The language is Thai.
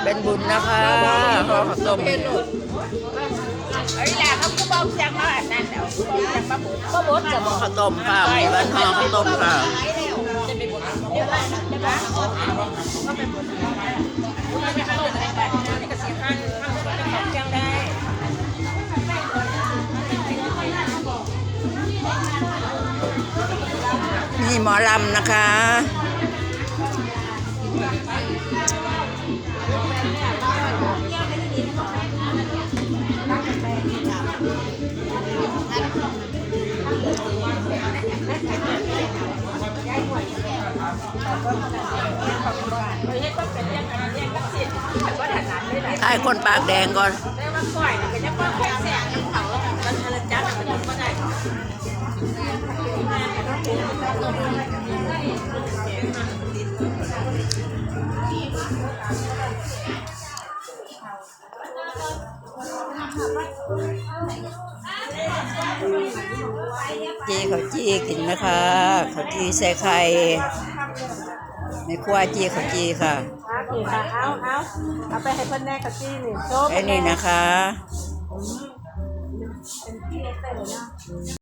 เป็นบุญนะคะห่อข้าวต้ม เอ้ยแหละเขาก็บอกจังว่านั่นแล้วจังป้าบุญจะบอก ข้าวต้มค่ะมีบ้านห่อข้าวต้มค่ะนี่หมอลำนะคะถ่ายคนปากแดงก่อนจีเขาจี้กินนะคะเขาจี้ใส่ไข่ในครัวจี้เขาจี้ค่ะเอาไปให้เพิ่นแน่กับจี้นี่โซ่ ไอ้นี่นะคะ